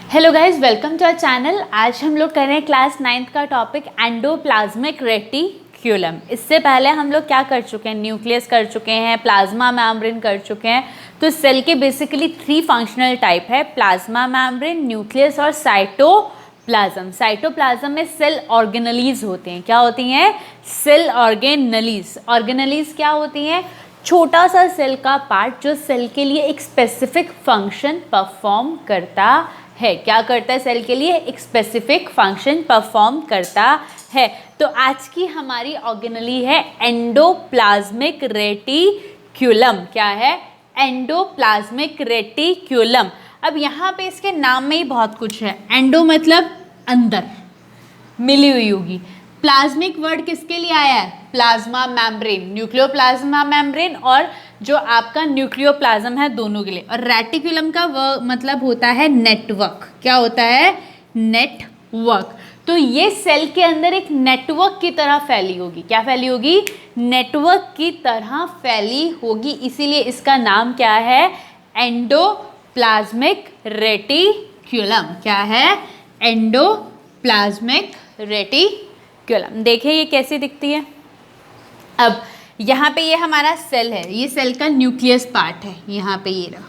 Hello guys, welcome to our channel. आज हम लोग कर रहे हैं क्लास 9th का टॉपिक एंडोप्लाज्मिक रेटिक्यूलम। इससे पहले हम लोग क्या कर चुके हैं, न्यूक्लियस कर चुके हैं, प्लाज्मा मेम्ब्रेन कर चुके हैं। तो सेल के बेसिकली 3 फंक्शनल टाइप है, प्लाज्मा मेम्ब्रेन, न्यूक्लियस और साइटोप्लाज्म। साइटोप्लाज्म में सेल ऑर्गेनलीज होते हैं। क्या होती हैं? Cell organelles. ऑर्गेनलीज क्या होती हैं? छोटा सा सेल का पार्ट जो सेल के लिए एक स्पेसिफिक फंक्शन परफॉर्म करता है। क्या करता है? सेल के लिए एक स्पेसिफिक फंक्शन परफॉर्म करता है। तो आज की हमारी ऑर्गेनली है एंडोप्लाज्मिक रेटिक्यूलम। क्या है? Endoplasmic reticulum. अब यहाँ पे इसके नाम में ही बहुत कुछ है। एंडो मतलब अंदर मिली हुई होगी। प्लाज्मिक वर्ड किसके लिए आया है? प्लाज्मा मेम्ब्रेन, न्यूक्लियोप्लाज्मा मेम्ब्रेन और जो आपका न्यूक्लियोप्लाज्म है, दोनों के लिए। और रेटिक्यूलम का मतलब होता है नेटवर्क। क्या होता है? नेटवर्क। तो ये सेल के अंदर एक नेटवर्क की तरह फैली होगी। क्या फैली होगी? नेटवर्क की तरह फैली होगी। इसीलिए इसका नाम क्या है? Endoplasmic reticulum. क्या है? Endoplasmic reticulum. देखिए ये कैसी दिखती है। अब यहाँ पे ये हमारा सेल है, ये सेल का न्यूक्लियस पार्ट है, यहाँ पे ये रहा।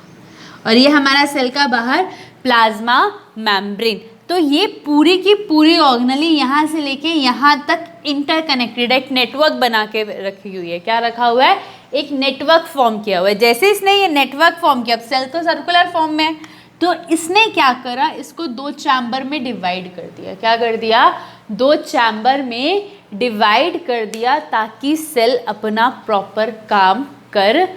और ये हमारा सेल का बाहर प्लाज्मा मेम्ब्रेन। तो ये पूरी की पूरी ऑर्गेनली यहाँ से लेके यहाँ तक इंटरकनेक्टेड, एक नेटवर्क बना के रखी हुई है। क्या रखा हुआ है? एक नेटवर्क फॉर्म किया हुआ है। जैसे इसने ये नेटवर्क फॉर्म किया, अब सेल तो सर्कुलर फॉर्म में है, तो इसने क्या करा? इसको 2 चैम्बर में डिवाइड कर दिया। क्या कर दिया? 2 चैम्बर में डिवाइड कर दिया ताकि सेल अपना प्रॉपर काम कर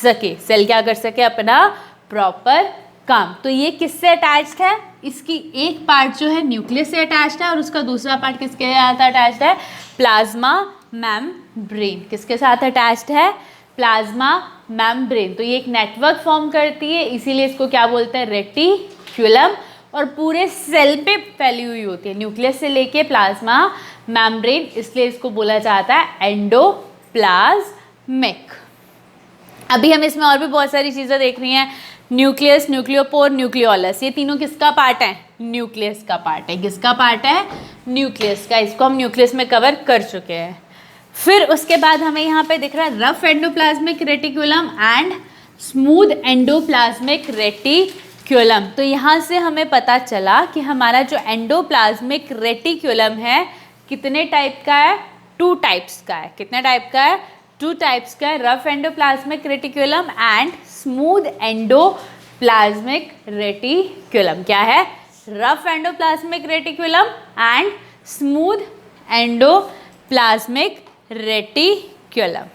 सके। सेल क्या कर सके? अपना प्रॉपर काम। तो ये किससे अटैच्ड है? इसकी एक पार्ट जो है न्यूक्लियस से अटैच्ड है और उसका दूसरा पार्ट किसके साथ अटैच्ड है? Plasma membrane. किसके साथ अटैच्ड है? Plasma membrane. तो ये एक नेटवर्क फॉर्म करती है, इसीलिए इसको क्या बोलते हैं? रेटिक्यूलम। और पूरे सेल पे फैली हुई होती है, न्यूक्लियस से लेके प्लाज्मा मेम्ब्रेन, इसलिए इसको बोला जाता है एंडोप्लाज्मिक। अभी हम इसमें और भी बहुत सारी चीज़ें देख रही हैं। न्यूक्लियस, न्यूक्लियोपोर, न्यूक्लियोलस, ये तीनों किसका पार्ट है? न्यूक्लियस का पार्ट है। किसका पार्ट है? न्यूक्लियस का। इसको हम न्यूक्लियस में कवर कर चुके हैं। फिर उसके बाद हमें यहाँ पे दिख रहा है rough endoplasmic reticulum and smooth endoplasmic reticulum. तो यहाँ से हमें पता चला कि हमारा जो एंडोप्लाज्मिक रेटिक्यूलम है कितने टाइप का है? 2 टाइप्स का है। कितने टाइप का है? 2 टाइप्स का है, rough endoplasmic reticulum and smooth endoplasmic reticulum. क्या है? Rough endoplasmic reticulum and smooth endoplasmic reticulum.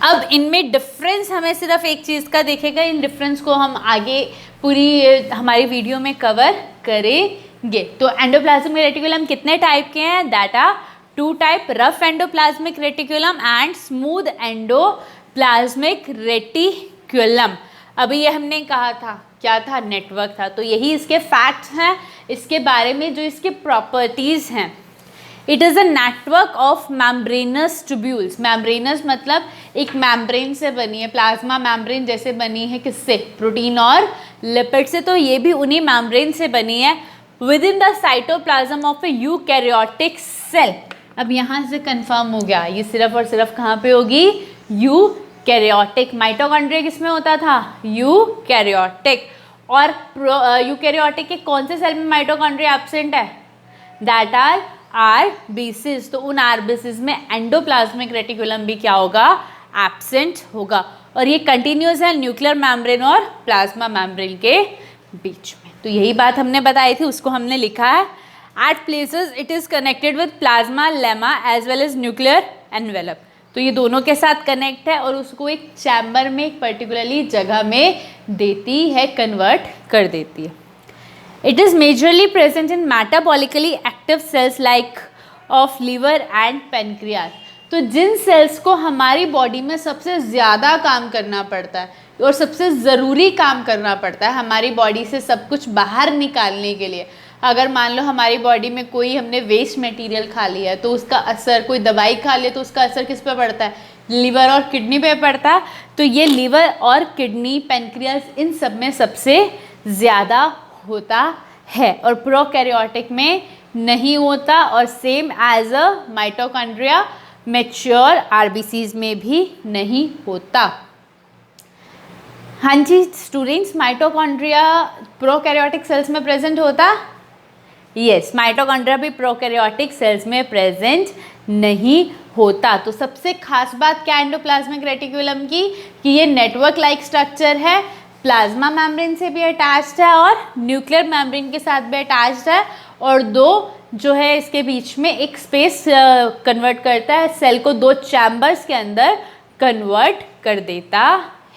अब इनमें डिफरेंस हमें सिर्फ एक चीज़ का देखेगा। इन डिफरेंस को हम आगे पूरी हमारी वीडियो में कवर करेंगे। तो एंडोप्लाज्मिक रेटिक्यूलम कितने टाइप के हैं? That are 2 type, rough endoplasmic reticulum and smooth endoplasmic reticulum. अभी ये हमने कहा था, क्या था? नेटवर्क था। तो यही इसके फैक्ट्स हैं, इसके बारे में जो इसके प्रॉपर्टीज़ हैं। It is a network of membranes tubules. Membranes मतलब एक मेम्ब्रेन से बनी है, प्लाज्मा मेम्ब्रेन जैसे बनी है, किससे? प्रोटीन और लिपिड से। तो ये भी उन्हीं मेम्ब्रेन से बनी है within the cytoplasm of a eukaryotic cell. अब यहाँ से कंफर्म हो गया, ये सिर्फ और सिर्फ कहाँ पे होगी? यूकैरियोटिक। माइटोकॉन्ड्रिया किसमें होता था? यूकैरियोटिक। और यूकैरियोटिक के कौन से सेल में माइटोकॉन्ड्रिया एब्सेंट है? That are RBCs. तो उन आरबीसीज में एंडोप्लाज्मिक रेटिक्यूलम भी क्या होगा? एब्सेंट होगा। और ये कंटिन्यूस है न्यूक्लियर मेम्ब्रेन और प्लाज्मा मेम्ब्रेन के बीच में। तो यही बात हमने बताई थी, उसको हमने लिखा है। At places it is connected with plasmalemma as well as nuclear envelope. तो ये दोनों के साथ कनेक्ट है और उसको एक चैम्बर में, एक पर्टिकुलरली जगह में देती है, कन्वर्ट कर देती है। It is majorly present in metabolically active cells like of liver and pancreas। तो जिन सेल्स को हमारी बॉडी में सबसे ज़्यादा काम करना पड़ता है और सबसे ज़रूरी काम करना पड़ता है हमारी बॉडी से सब कुछ बाहर निकालने के लिए, अगर मान लो हमारी बॉडी में कोई हमने वेस्ट मटेरियल खा लिया है तो उसका असर, कोई दवाई खा ले तो उसका असर किस पे पड़ता है? लिवर और किडनी पे पड़ता है। तो ये लिवर और किडनी, पेनक्रियास, इन सब में सबसे ज़्यादा होता है और प्रोकैरियोटिक में नहीं होता, और same as a mitochondria mature RBCs में भी नहीं होता। हाँ जी स्टूडेंट्स, माइटोकॉन्ड्रिया प्रोकैरियोटिक सेल्स में प्रेजेंट होता? यस, माइटोकॉन्ड्रिया भी प्रोकैरियोटिक सेल्स में प्रेजेंट नहीं होता। तो सबसे खास बात क्या एंडोप्लाज्मिक रेटिकुलम की, कि ये नेटवर्क लाइक स्ट्रक्चर है, प्लाज्मा मेम्ब्रेन से भी अटैच्ड है और न्यूक्लियर मेम्ब्रेन के साथ भी अटैच्ड है, और दो जो है इसके बीच में एक स्पेस कन्वर्ट करता है, सेल को दो चैम्बर्स के अंदर कन्वर्ट कर देता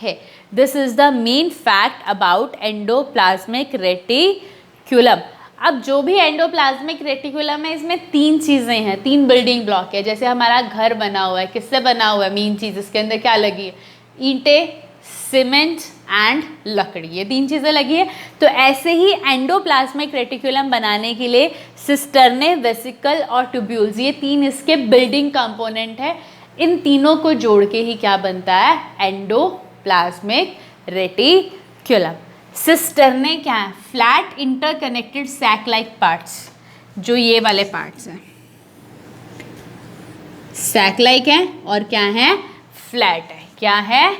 है। This is the main fact about endoplasmic reticulum. अब जो भी एंडोप्लाज्मिक रेटिकुलम है इसमें तीन चीज़ें हैं, तीन बिल्डिंग ब्लॉक है। जैसे हमारा घर बना हुआ है, किससे बना हुआ है? मेन चीज़ इसके अंदर क्या लगी है? ईंटें, सीमेंट एंड लकड़ी, ये तीन चीज़ें लगी है। तो ऐसे ही एंडोप्लाज्मिक रेटिकुलम बनाने के लिए सिस्टर्ने, वेसिकल और ट्यूब्यूल्स, ये तीन इसके बिल्डिंग कंपोनेंट है। इन तीनों को जोड़ के ही क्या बनता है? Endoplasmic reticulum. सिस्टर्ने क्या है? Flat interconnected sac like parts, जो ये वाले पार्ट्स हैं सैक लाइक है और क्या है? फ्लैट है। क्या है?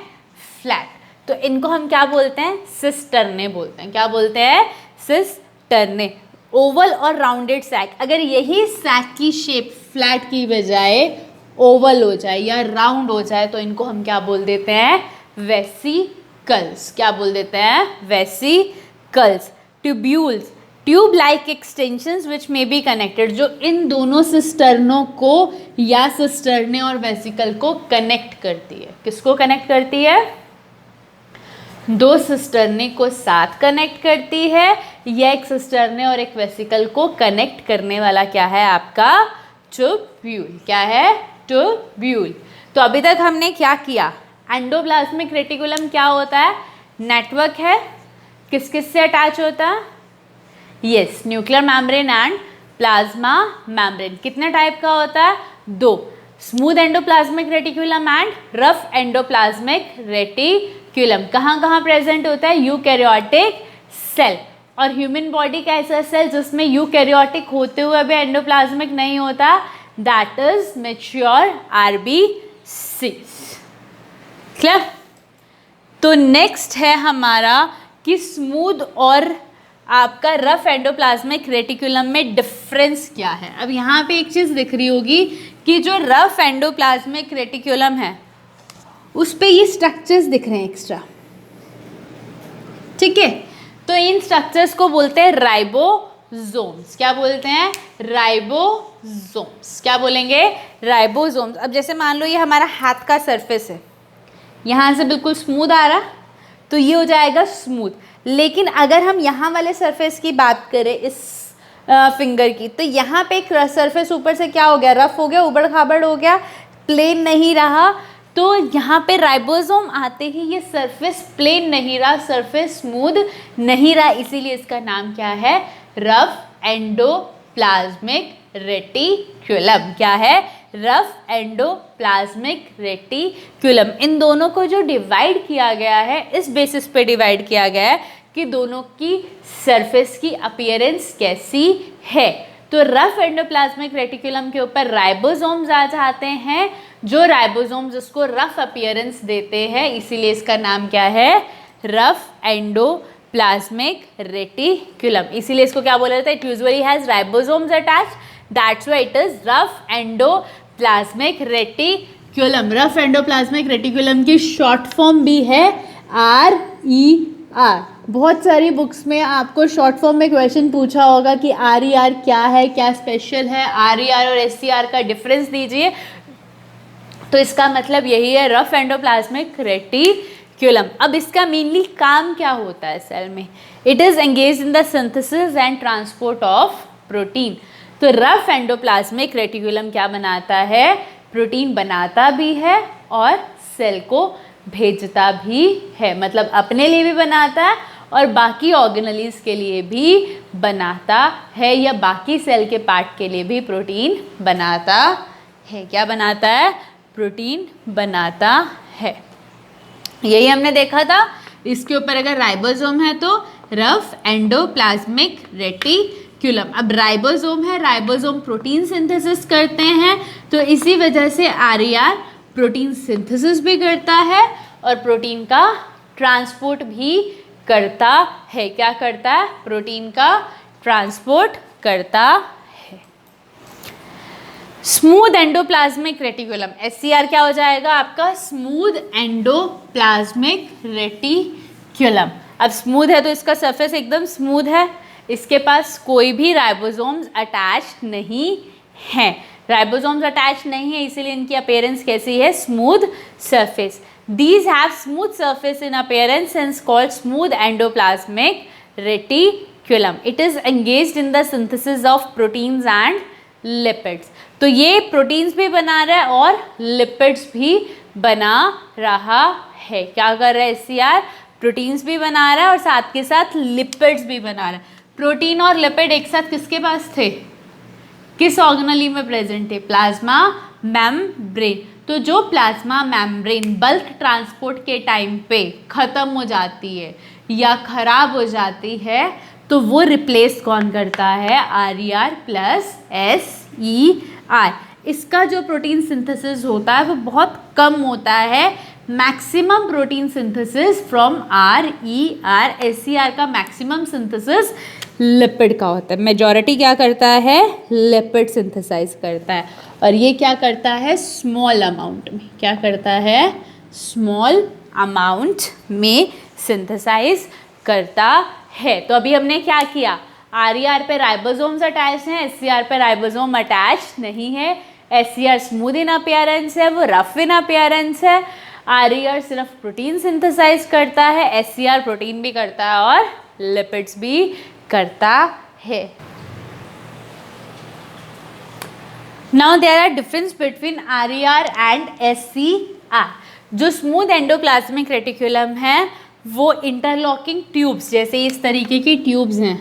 फ्लैट। तो इनको हम क्या बोलते हैं? सिस्टर्ने बोलते हैं। क्या बोलते हैं? सिस्टर्ने। ओवल और राउंडेड सैक, अगर यही सैक की शेप फ्लैट की बजाय ओवल हो जाए या राउंड हो जाए तो इनको हम क्या बोल देते हैं? वेसिकल्स। क्या बोल देते हैं? Vesicles. Tubules, tube like extensions which may be connected, जो इन दोनों सिस्टर्नों को या सिस्टर्ने और वेसिकल को कनेक्ट करती है। किसको कनेक्ट करती है? दो सिस्टर्ने को साथ कनेक्ट करती है, या एक सिस्टर्ने और एक वेसिकल को कनेक्ट करने वाला क्या है? आपका ट्यूब्यूल। क्या है? ट्यूब्यूल। तो अभी तक हमने क्या किया? एंडोप्लाज्मिक रेटिकुलम क्या होता है? नेटवर्क है। किस किस से अटैच होता है? Yes, nuclear membrane and plasma membrane. कितने टाइप का होता है? दो, smooth endoplasmic reticulum and rough endoplasmic reticulum. कहाँ कहाँ प्रेजेंट होता है? Eukaryotic cell. और ह्यूमन बॉडी का ऐसा सेल जिसमें यूकैरियोटिक होते हुए भी एंडोप्लाज्मिक नहीं होता, that is mature RBCs. Clear? तो नेक्स्ट है हमारा कि स्मूथ और आपका रफ एंडोप्लाज्मिक रेटिकुलम में डिफरेंस क्या है। अब यहाँ पे एक चीज़ दिख रही होगी कि जो रफ एंडोप्लाज्मिक रेटिकुलम है उस पे ये स्ट्रक्चर्स दिख रहे हैं एक्स्ट्रा, ठीक है? तो इन स्ट्रक्चर्स को बोलते हैं राइबोसोम्स। क्या बोलते हैं? राइबोसोम्स। क्या बोलेंगे? राइबोसोम्स। अब जैसे मान लो ये हमारा हाथ का सरफेस है, यहाँ से बिल्कुल स्मूथ आ रहा तो ये हो जाएगा स्मूथ। लेकिन अगर हम यहाँ वाले सरफेस की बात करें, इस फिंगर की, तो यहाँ पे एक सरफेस ऊपर से क्या हो गया? रफ हो गया, उबड़ खाबड़ हो गया, प्लेन नहीं रहा। तो यहाँ पे राइबोसोम आते ही ये सरफेस प्लेन नहीं रहा, सरफेस स्मूथ नहीं रहा, इसीलिए इसका नाम क्या है? Rough endoplasmic reticulum. क्या है? Rough endoplasmic reticulum. इन दोनों को जो डिवाइड किया गया है, इस बेसिस पे डिवाइड किया गया है कि दोनों की सरफेस की अपीयरेंस कैसी है। तो रफ एंडोप्लाज्मिक रेटिकुलम के ऊपर राइबोसोम्स आ जाते हैं, जो राइबोसोम्स उसको रफ अपीयरेंस देते हैं, इसीलिए इसका नाम क्या है? Rough endoplasmic reticulum. इसीलिए इसको क्या बोला जाता है? It usually has ribosomes attached, that's why it is rough endoplasmic reticulum. Rough endoplasmic reticulum की शॉर्ट फॉर्म भी है RER। बहुत सारी बुक्स में आपको शॉर्ट फॉर्म में क्वेश्चन पूछा होगा कि RER क्या है, क्या स्पेशल है, RER और SCR का डिफरेंस दीजिए। तो इसका मतलब यही है, रफ एंडोप्लाज्मिक रेटिकुलम। अब इसका मेनली काम क्या होता है सेल में? It is engage in the synthesis and transport of protein. तो रफ एंडोप्लाज्मिक रेटिकुलम क्या बनाता है? प्रोटीन बनाता भी है और सेल को भेजता भी है, मतलब अपने लिए भी बनाता है और बाकी ऑर्गेनेल्स के लिए भी बनाता है, या बाकी सेल के पार्ट के लिए भी प्रोटीन बनाता है। क्या बनाता है? प्रोटीन बनाता है। यही हमने देखा था। इसके ऊपर अगर राइबोसोम है तो रफ एंडोप्लाज्मिक रेटिक्यूलम। अब राइबोसोम है, राइबोसोम प्रोटीन सिंथेसिस करते हैं, तो इसी वजह से RER प्रोटीन सिंथेसिस भी करता है और प्रोटीन का ट्रांसपोर्ट भी करता है। क्या करता है? प्रोटीन का ट्रांसपोर्ट करता है। स्मूथ एंडोप्लाज्मिक रेटिकुलम, SCR क्या हो जाएगा आपका? Smooth endoplasmic reticulum. अब स्मूथ है तो इसका सरफेस एकदम स्मूथ है, इसके पास कोई भी राइबोसोम्स अटैच नहीं है। राइबोसोम्स अटैच नहीं है इसीलिए इनकी अपीयरेंस कैसी है? Smooth surface. These have smooth surface in appearance and called smooth endoplasmic reticulum. It is engaged in the synthesis of proteins and lipids. तो ये प्रोटीन्स भी बना रहा है और लिपिड्स भी बना रहा है। क्या कर रहा है SCR? प्रोटीन्स भी बना रहा है और साथ के साथ लिपिड्स भी बना रहा है। प्रोटीन और लिपिड एक साथ किसके पास थे? किस ऑर्गेनेली में प्रेजेंट थे? Plasma membrane. तो जो प्लाज्मा मेम्ब्रेन बल्क ट्रांसपोर्ट के टाइम पे ख़त्म हो जाती है या ख़राब हो जाती है तो वो रिप्लेस कौन करता है? RER plus SER। इसका जो प्रोटीन सिंथेसिस होता है वो बहुत कम होता है। Maximum protein synthesis from RER, SCR का मैक्सिमम सिंथेसिस लिपिड का होता है। मेजॉरिटी क्या करता है? लिपिड सिंथेसाइज करता है और ये क्या करता है? स्मॉल अमाउंट में। क्या करता है? स्मॉल अमाउंट में सिंथेसाइज करता है। तो अभी हमने क्या किया? RER पे राइबोसोम्स अटैच हैं, SCR पे राइबोसोम अटैच नहीं है। SCR स्मूथ इन अपीयरेंस है, वो रफ इन अपीयरेंस है। RER सिर्फ प्रोटीन सिंथेसाइज करता है, SCR प्रोटीन भी करता है और लिपिड्स भी करता है। Now there are difference between RER and SCR. जो स्मूथ एंडोप्लाज्मिक रेटिकुलम है वो इंटरलॉकिंग ट्यूब्स, जैसे इस तरीके की ट्यूब्स हैं,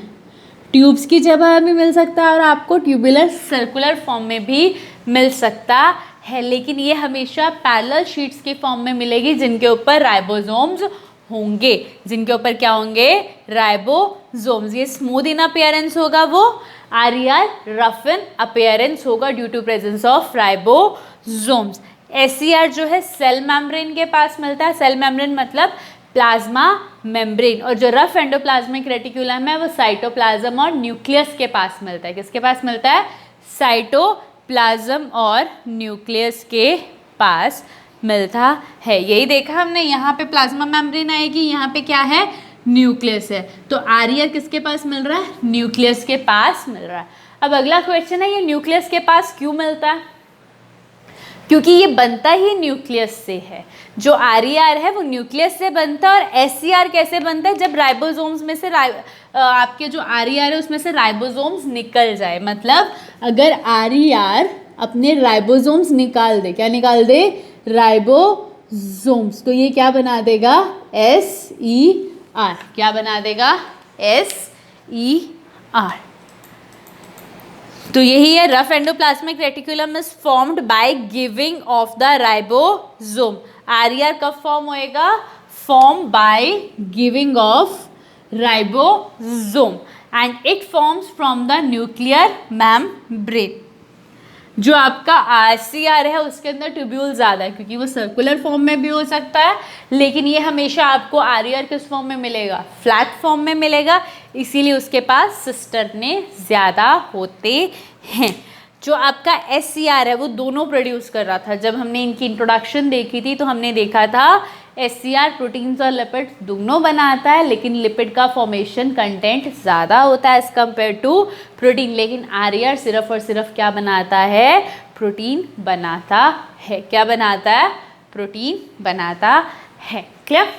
ट्यूब्स की जगह भी मिल सकता है और आपको ट्यूबुलर सर्कुलर फॉर्म में भी मिल सकता है, लेकिन ये हमेशा पैरेलल शीट्स के फॉर्म में मिलेगी जिनके ऊपर राइबोसोम्स होंगे। जिनके ऊपर क्या होंगे? राइबोसोम्स। ये स्मूथ इन अपीयरेंस होगा, वो RER रफ इन अपीयरेंस होगा due to presence of ribosomes. SCR जो है सेल मेम्ब्रेन के पास मिलता है। सेल मेम्ब्रेन मतलब प्लाज्मा मेम्ब्रेन। और जो रफ एंडोप्लाज्मिक रेटिकुलम है वो साइटोप्लाज्म और न्यूक्लियस के पास मिलता है। किसके पास मिलता है? साइटोप्लाज्म और न्यूक्लियस के पास मिलता है। यही देखा हमने, यहाँ पे प्लाज्मा मेम्ब्रेन आएगी, यहाँ पे क्या है? न्यूक्लियस है। तो RER किसके पास मिल रहा है? न्यूक्लियस के पास मिल रहा है। अब अगला क्वेश्चन है, ये न्यूक्लियस के पास क्यों मिलता है? क्योंकि ये बनता ही न्यूक्लियस से है। जो RER है वो न्यूक्लियस से बनता है। और SCR कैसे बनता है? जब राइबोसोम्स में से आपके जो RER है उसमें से राइबोसोम्स निकल जाए। मतलब अगर RER अपने राइबोसोम्स निकाल दे, क्या निकाल दे? राइबोसोम्स, तो ये क्या बना देगा? SER। क्या बना देगा? SER। तो यही है, rough endoplasmic reticulum is formed by giving of the ribosome. RER कब फॉर्म होएगा? Form by giving of ribosome and it forms from the nuclear membrane. जो आपका RCR है उसके अंदर ट्यूब्यूल ज़्यादा है क्योंकि वो सर्कुलर फॉर्म में भी हो सकता है, लेकिन ये हमेशा आपको RER किस फॉर्म में मिलेगा? फ्लैट फॉर्म में मिलेगा, इसीलिए उसके पास सिस्टरने ज़्यादा होते हैं। जो आपका SCR है वो दोनों प्रोड्यूस कर रहा था। जब हमने इनकी इंट्रोडक्शन देखी थी तो हमने देखा था SCR प्रोटीन्स और लिपिड दोनों बनाता है, लेकिन लिपिड का फॉर्मेशन कंटेंट ज़्यादा होता है एज कम्पेयर टू प्रोटीन। लेकिन RER सिर्फ और सिर्फ क्या बनाता है? प्रोटीन बनाता है। क्या बनाता है? प्रोटीन बनाता है। क्लियर?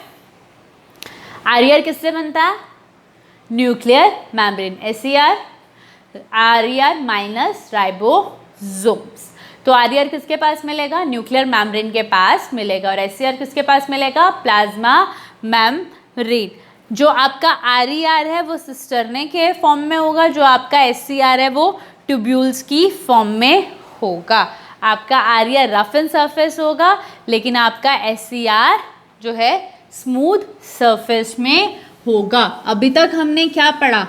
RER किससे बनता है? Nuclear membrane. SCR RER minus ribosomes. तो RER किसके पास मिलेगा? न्यूक्लियर मेम्ब्रेन के पास मिलेगा। और SCR किसके पास मिलेगा? Plasma membrane. जो आपका RER है वो सिस्टरने के फॉर्म में होगा, जो आपका SCR है वो ट्यूब्यूल्स की फॉर्म में होगा। आपका RER रफ एंड सरफेस होगा, लेकिन आपका SCR जो है स्मूथ सरफेस में होगा। अभी तक हमने क्या पढ़ा?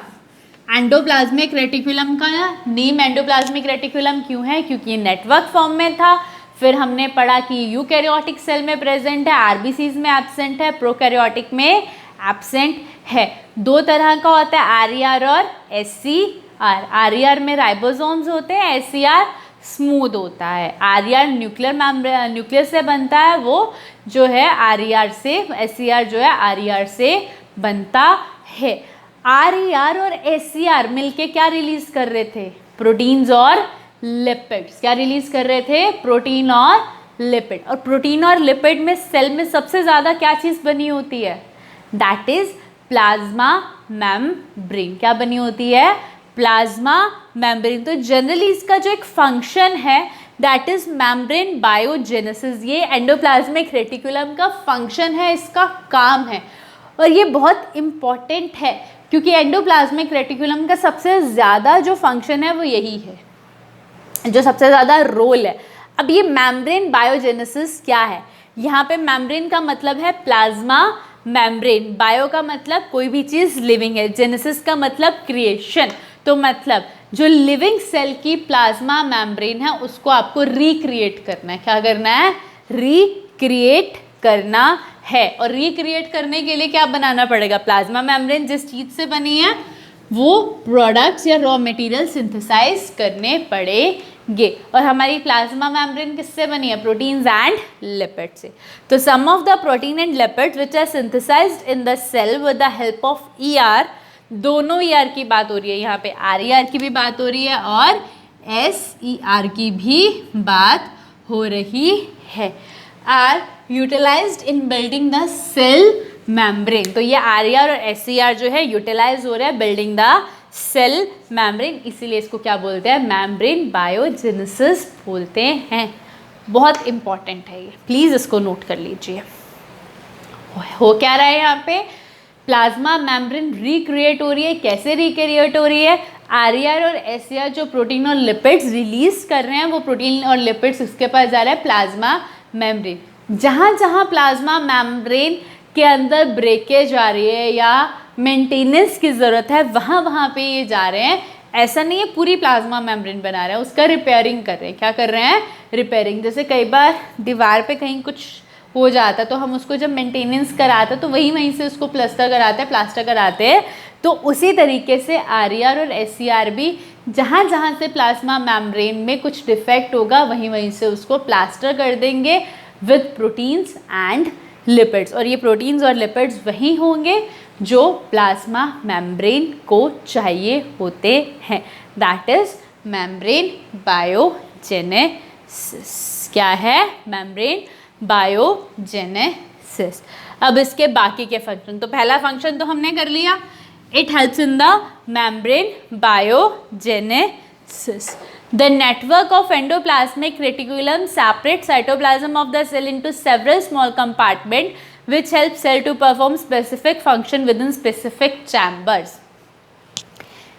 एंडोप्लाज्मिक रेटिकुलम का नेम एंडोप्लाज्मिक रेटिकुलम क्यों है? क्योंकि ये नेटवर्क फॉर्म में था। फिर हमने पढ़ा कि यूकैरियोटिक सेल में प्रेजेंट है, आरबीसीज में एब्सेंट है, प्रोकैरियोटिक में एब्सेंट है। दो तरह का होता है, आरईआर और एससीआर। आरईआर में राइबोसोम्स होते हैं, एससीआर स्मूथ होता है। आरईआर न्यूक्लियस से बनता है, वो जो है आरईआर से, एससीआर जो है आरईआर से बनता है। आरईआर और एससीआर मिलके क्या रिलीज कर रहे थे? प्रोटीन्स और लिपिड्स। क्या रिलीज कर रहे थे? प्रोटीन और लिपिड। और प्रोटीन और लिपिड में सेल में सबसे ज़्यादा क्या चीज़ बनी होती है? That is plasma membrane. क्या बनी होती है? Plasma membrane. तो जनरली इसका जो एक फंक्शन है दैट इज मेम्ब्रेन बायोजेनेसिस। ये एंडोप्लाज्मिक रेटिकुलम का फंक्शन है, इसका काम है। और ये बहुत इम्पॉर्टेंट है क्योंकि एंडोप्लाज्मिक रेटिकुलम का सबसे ज़्यादा जो फंक्शन है वो यही है, जो सबसे ज़्यादा रोल है। अब ये मेम्ब्रेन बायोजेनेसिस क्या है? यहाँ पे मेम्ब्रेन का मतलब है प्लाज्मा मेम्ब्रेन, बायो का मतलब कोई भी चीज़ लिविंग है, जेनेसिस का मतलब क्रिएशन। तो मतलब जो लिविंग सेल की प्लाज्मा मेम्ब्रेन है उसको आपको रिक्रिएट करना है। क्या करना है? रिक्रिएट करना है। और रिक्रिएट करने के लिए क्या बनाना पड़ेगा? प्लाज्मा मेम्ब्रेन जिस चीज़ से बनी है वो प्रोडक्ट्स या रॉ मटेरियल सिंथेसाइज करने पड़ेंगे। और हमारी प्लाज्मा मेम्ब्रेन किससे बनी है? प्रोटीन्स एंड लिपिड से। तो some of the protein and lipids which are synthesised in the cell with the help of ER, दोनों ईआर की बात हो रही है यहाँ पे, आरईआर की भी बात हो रही है और एसईआर की भी बात हो रही है, are utilized in building the cell membrane. तो ये आरईआर और एससीआर जो है यूटिलाइज हो रहा है बिल्डिंग द सेल मेम्ब्रेन, इसीलिए इसको क्या बोलते हैं? मेम्ब्रेन बायोजेनेसिस बोलते हैं। बहुत इंपॉर्टेंट है ये, प्लीज़ इसको नोट कर लीजिए। हो क्या रहा है यहाँ पे? प्लाज्मा मेम्ब्रेन रिक्रिएट हो रही है। कैसे रिक्रिएट हो रही है? आरईआर और एससीआर जो प्रोटीन और लिपिड्स रिलीज कर रहे हैं वो प्रोटीन और लिपिड्स इसके पास जा रहा है प्लाज्मा मेम्ब्रेन। जहाँ जहाँ प्लाज्मा मेम्ब्रेन के अंदर ब्रेकेज आ रही है या मेंटेनेंस की ज़रूरत है वहाँ वहाँ पे ये जा रहे हैं। ऐसा नहीं है पूरी प्लाज्मा मेम्ब्रेन बना रहे हैं, उसका रिपेयरिंग कर रहे हैं। क्या कर रहे हैं? रिपेयरिंग। जैसे कई बार दीवार पे कहीं कुछ हो जाता तो हम उसको जब मेंटेनेंस कराते तो वहीं से उसको प्लास्टर कराते हैं। तो उसी तरीके से आरईआर और एससीआर भी जहाँ जहाँ से प्लाज्मा मेम्ब्रेन में कुछ डिफेक्ट होगा वहीं से उसको प्लास्टर कर देंगे विद प्रोटीन्स एंड लिपिड्स। और ये प्रोटीन्स और लिपिड्स वही होंगे जो प्लाज्मा मेम्ब्रेन को चाहिए होते हैं। That is membrane biogenesis. क्या है? Membrane biogenesis. अब इसके बाकी के फंक्शन, तो पहला फंक्शन तो हमने कर लिया, it helps in the membrane biogenesis. The network of endoplasmic reticulum separates cytoplasm of the cell into several small compartments which help cell to perform specific function within specific chambers.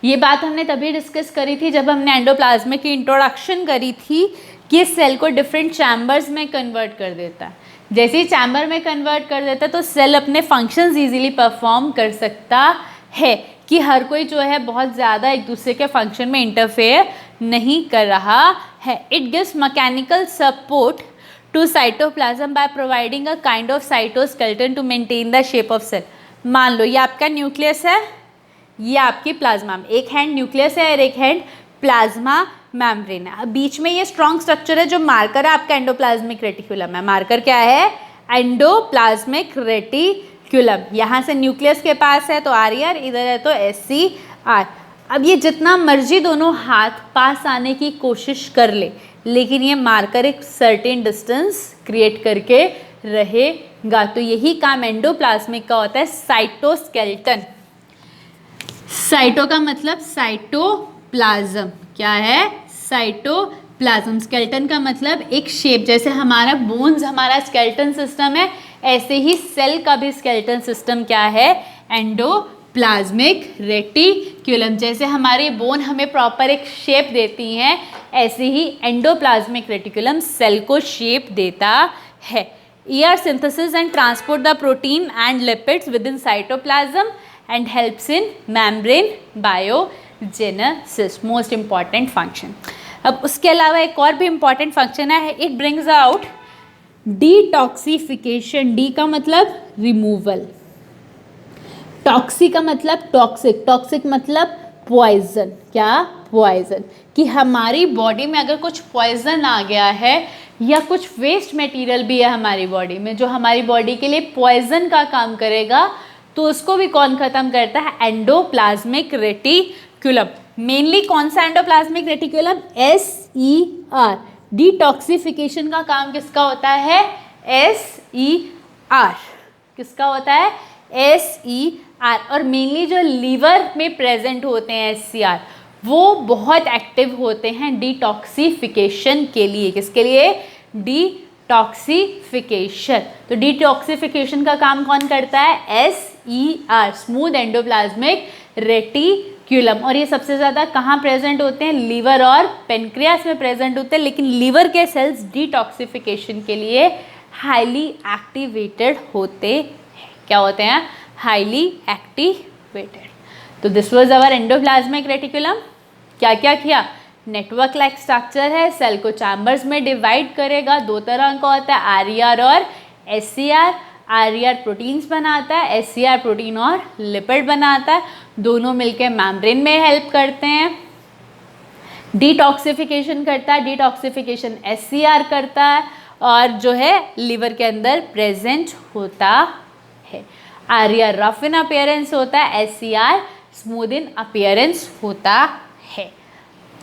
ये बात हमने तभी discuss करी थी जब हमने endoplasmic की introduction करी थी कि सेल को डिफरेंट चैम्बर्स में कन्वर्ट कर देता है। जैसे ही चैम्बर में कन्वर्ट कर देता है तो सेल अपने फंक्शंस इजीली परफॉर्म कर सकता है कि हर कोई जो है बहुत ज़्यादा एक दूसरे के फंक्शन में इंटरफेयर नहीं कर रहा है। It gives mechanical support to cytoplasm by providing a kind of cytoskeleton to maintain the shape of cell. मान लो ये आपका न्यूक्लियस है, ये आपकी प्लाज्मा, एक हैंड न्यूक्लियस है और एक हैंड प्लाज्मा मेम्ब्रेन है। अब बीच में ये स्ट्रॉन्ग स्ट्रक्चर है जो मार्कर है आपका एंडोप्लाज्मिक रेटिकुलम है। मार्कर क्या है? Endoplasmic reticulum. यहाँ से न्यूक्लियस के पास है तो आरईआर, इधर है तो एससीआर। अब ये जितना मर्जी दोनों हाथ पास आने की कोशिश कर ले लेकिन ये मार्कर एक सर्टेन डिस्टेंस क्रिएट करके रहेगा। तो यही काम एंडोप्लाज्मिक का होता है, साइटोस्केलेटन। साइटो का मतलब साइटोप्लाज्म। क्या है? साइटोप्लाज्म। स्केलेटन का मतलब एक शेप, जैसे हमारा बोन्स हमारा स्केलेटन सिस्टम है, ऐसे ही सेल का भी स्केलेटन सिस्टम क्या है? Endoplasmic reticulum. जैसे हमारे बोन हमें प्रॉपर एक शेप देती हैं, ऐसे ही एंडोप्लाज्मिक रेटिकुलम सेल को शेप देता है। ER synthesis and transport the protein and lipids within cytoplasm and helps in membrane biogenesis, most important function. अब उसके अलावा एक और भी important function है, it brings out detoxification. D का मतलब removal, टॉक्सी का मतलब टॉक्सिक, टॉक्सिक मतलब पॉइजन. क्या? पॉइजन. कि हमारी बॉडी में अगर कुछ पॉइजन आ गया है या कुछ वेस्ट मटेरियल भी है हमारी बॉडी में जो हमारी बॉडी के लिए पॉइजन का काम करेगा, तो उसको भी कौन ख़त्म करता है? Endoplasmic reticulum. मेनली कौन सा एंडोप्लाज्मिक रेटिकुलम? SER. डिटॉक्सिफिकेशन का काम किसका होता है? SER. किसका होता है? SER. और मेनली जो लीवर में प्रेजेंट होते हैं SCR, वो बहुत एक्टिव होते हैं डिटॉक्सिफिकेशन के लिए. किसके लिए? डिटॉक्सिफिकेशन. तो डिटॉक्सिफिकेशन का काम कौन करता है? SER, smooth endoplasmic reticulum. और ये सबसे ज़्यादा कहाँ प्रेजेंट होते हैं? लीवर और पेनक्रियास में प्रेजेंट होते हैं. लेकिन लीवर के सेल्स डिटॉक्सिफिकेशन के लिए हाईली एक्टिवेटेड होते हैं. क्या होते हैं? Highly activated. तो this was our endoplasmic reticulum. क्या क्या किया? नेटवर्क लाइक स्ट्रक्चर है, सेल को चैम्बर्स में डिवाइड करेगा. दो तरह का होता है, RER और SCR. RER प्रोटीन्स बनाता है, SCR प्रोटीन और लिपिड बनाता है. दोनों मिलकर मेम्ब्रेन में हेल्प करते हैं. डिटॉक्सिफिकेशन करता है, डिटॉक्सिफिकेशन SCR करता है और जो है लीवर के अंदर प्रेजेंट होता है. RER रफ इन अपीयरेंस होता है, SCR स्मूथ इन अपीयरेंस होता है.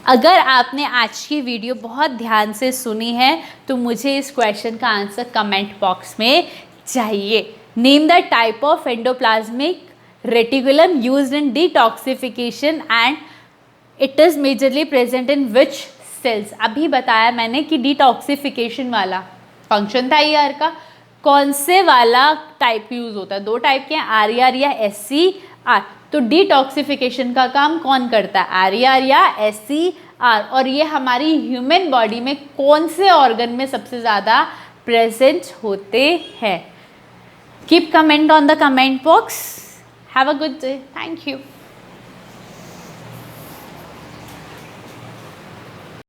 अगर आपने आज की वीडियो बहुत ध्यान से सुनी है तो मुझे इस क्वेश्चन का आंसर कमेंट बॉक्स में चाहिए. Name the type of endoplasmic reticulum used in detoxification and it is majorly present in which cells. अभी बताया मैंने कि डिटॉक्सिफिकेशन वाला फंक्शन था ER का. कौन से वाला टाइप यूज़ होता है? दो टाइप के हैं, RER या SCR. तो डिटॉक्सिफिकेशन का काम कौन करता है? RER या SCR. और ये हमारी ह्यूमन बॉडी में कौन से ऑर्गन में सबसे ज़्यादा प्रेजेंट होते हैं? Keep comment on the comment box. Have a good day. Thank you.